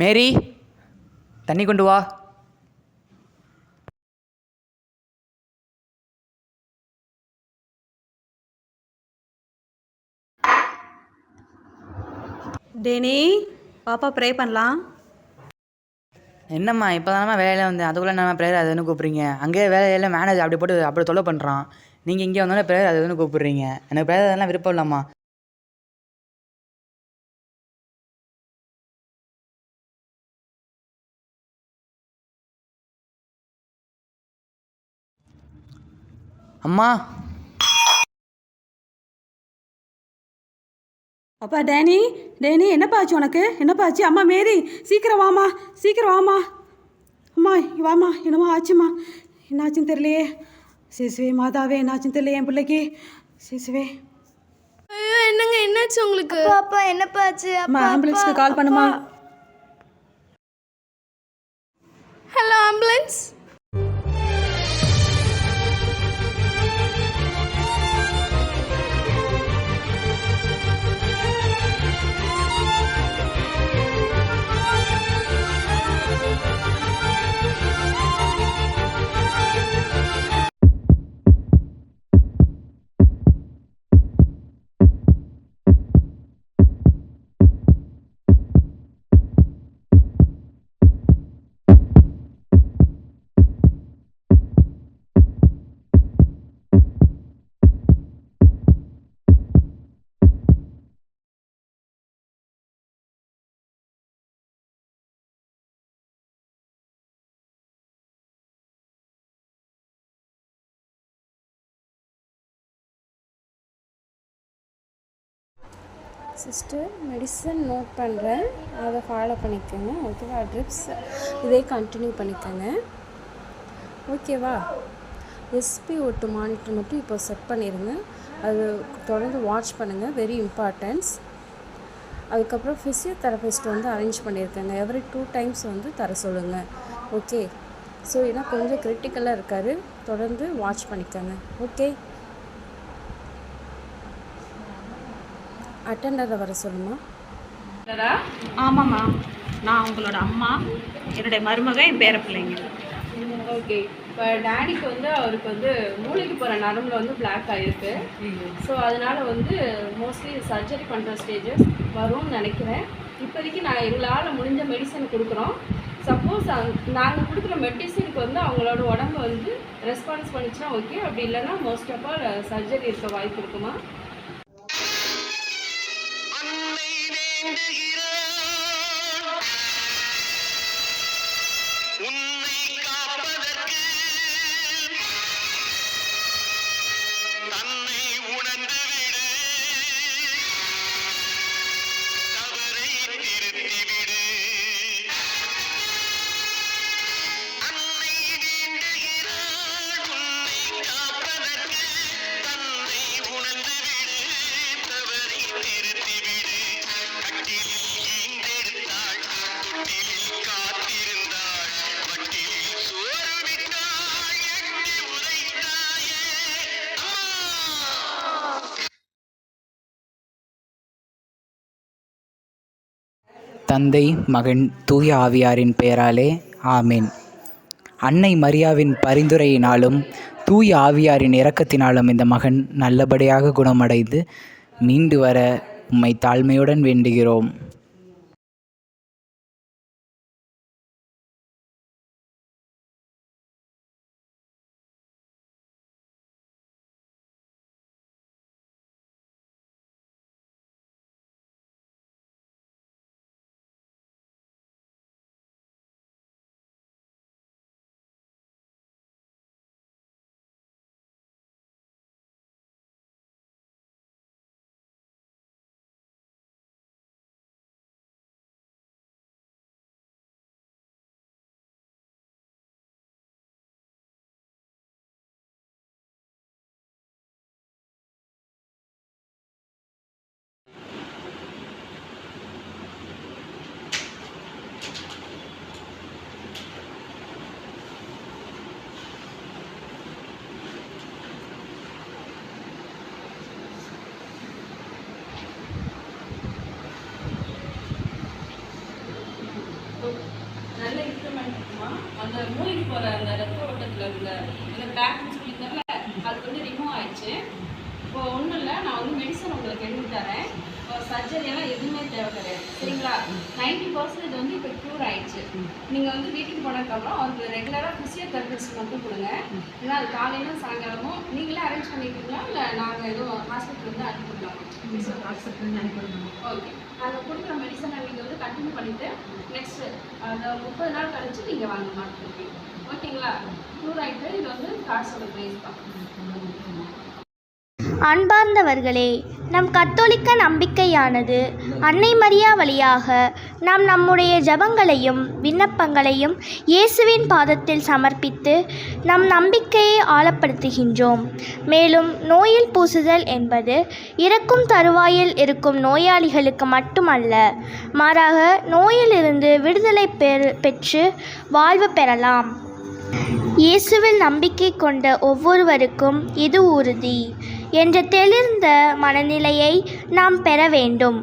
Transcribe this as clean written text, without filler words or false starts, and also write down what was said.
மேரி, தண்ணி கொண்டு வா. டேனி, பாப்பா ப்ரே பண்ணலாம். என்னம்மா இப்போ தானம்மா வேலையில் வந்தேன், அதுக்குள்ளே நம்ம ப்ரேயர் அதுன்னு கூப்பிட்றீங்க? அங்கேயே வேலையில் மேனேஜர் அப்படி போட்டு அப்படி தொல்லை பண்ணுறான். நீங்கள் இங்கே வந்தோடனே ப்ரேயர் அதுன்னு கூப்பிட்றீங்க. எனக்கு ப்ரேயர் அதெல்லாம் விருப்பம் இல்லைம்மா. அம்மா, அப்பா டேனி, டேனி என்னப்பா ஆச்சு உனக்கு? என்னப்பா ஆச்சு? அம்மா மேரி, சீக்கிரம் வாமா, சீக்கிரம் வாமா. அம்மா வாமா, என்னம்மா ஆச்சுமா? என்னாச்சுன்னு தெரியலையே. சிசுவே மாதாவே, என்னாச்சுன்னு தெரியலையே என் பிள்ளைக்கு. சிசுவே. ஐயோ, என்னங்க என்னாச்சு உங்களுக்கு? அப்பா என்னப்பா ஆச்சு? அம்மா ஆம்புலன்ஸ்க்கு கால் பண்ணுமா. Hello ambulance. Sister, medicine note பண்ணுறேன், அதை ஃபாலோ பண்ணிக்கோங்க. ஓகேவா? ட்ரிப்ஸ் இதே கண்டினியூ பண்ணிக்கோங்க. ஓகேவா? SpO2 மானிட்டர் மட்டும் இப்போ செட் பண்ணிடுங்க. அது தொடர்ந்து வாட்ச் பண்ணுங்கள், வெரி இம்பார்ட்டன்ஸ். அதுக்கப்புறம் ஃபிசியோதெரபிஸ்ட் வந்து அரேஞ்ச் பண்ணியிருக்கேங்க. எவ்ரி 2 times வந்து தர சொல்லுங்கள். ஓகே? ஸோ ஏன்னா கொஞ்சம் கிரிட்டிக்கலாக இருக்கார், தொடர்ந்து வாட்ச் பண்ணிக்கோங்க. ஓகே? அட்டெண்டரை வர சொல்லுமா. ஆமாம்மா, நான் உங்களோட அம்மா, என்னுடைய மருமக, என் பேர பிள்ளைங்க. ஓகே. இப்போ டேடிக்கு வந்து அவருக்கு வந்து மூளைக்கு போகிற நரம்பில் வந்து பிளாக் ஆகிருக்கு. ஸோ அதனால் வந்து மோஸ்ட்லி சர்ஜரி பண்ணுற ஸ்டேஜஸ் வரும்னு நினைக்கிறேன். இப்போதைக்கு எங்களால் முடிஞ்ச மெடிசன் கொடுக்குறோம். சப்போஸ் நாங்கள் கொடுக்குற மெடிசனுக்கு வந்து அவங்களோட உடம்பு வந்து ரெஸ்பான்ஸ் பண்ணிச்சுன்னா ஓகே, அப்படி இல்லைன்னா மோஸ்ட் ஆஃப் ஆல் சர்ஜரி இருக்க வாய்ப்பு இருக்குமா. தந்தை, மகன், தூய ஆவியாரின் பெயராலே ஆமேன். அன்னை மரியாவின் பரிந்துரையினாலும் தூய ஆவியாரின் இரக்கத்தினாலும் இந்த மகன் நல்லபடியாக குணமடைந்து மீண்டு வர உம்மை தாழ்மையுடன் வேண்டுகிறோம். பிளாக்னு சொல்லியிருந்தேன்ல, அது வந்து ரிமூவ் ஆயிடுச்சு. இப்போ ஒன்றும் இல்லை, நான் வந்து மெடிசன் உங்களுக்கு எழுதி தரேன். சர்ஜரியெல்லாம் எதுவுமே தேவை கிடையாது, சரிங்களா? 90% வந்து இப்போ க்யூர் ஆயிடுச்சு. நீங்கள் வந்து வீட்டுக்கு போனதுக்கப்புறம் அவருக்கு ரெகுலராக ஃபிசியோதெரபிஸ்ட் மட்டும் கொடுங்க. ஏன்னா அது காலையிலும் சாயங்காலமும் நீங்களே அரேஞ்ச் பண்ணிக்கிறீங்களா, இல்லை நாங்கள் எதுவும் ஹாஸ்பிட்டல் வந்து அனுப்பிவிடலாமா? ஓகே, நாங்கள் கொடுக்குற மெடிசனை நீங்கள் வந்து கண்டினியூ பண்ணிவிட்டு நெக்ஸ்ட்டு அந்த 30 நாள் கழிச்சு நீங்கள் வாங்க மாட்டேங்க. ஓகேங்களா? க்யூர் ஆகிட்டு இது வந்து கார்ட்ஸோட ப்ரைஸ் தான். அன்பார்ந்தவர்களே, நம் கத்தோலிக்க நம்பிக்கையானது அன்னை மரியா வழியாக நாம் நம்முடைய ஜெபங்களையும் விண்ணப்பங்களையும் இயேசுவின் பாதத்தில் சமர்ப்பித்து நம் நம்பிக்கையை ஆழப்படுத்துகின்றோம். மேலும் நோயில் பூசுதல் என்பது இறக்கும் தருவாயில் இருக்கும் நோயாளிகளுக்கு மட்டுமல்ல, மாறாக நோயிலிருந்து விடுதலை பெற்று வாழ்வு பெறலாம். இயேசுவில் நம்பிக்கை கொண்ட ஒவ்வொருவருக்கும் இது உறுதி என்ற தெளிந்த மனநிலையை நாம் பெற வேண்டும்.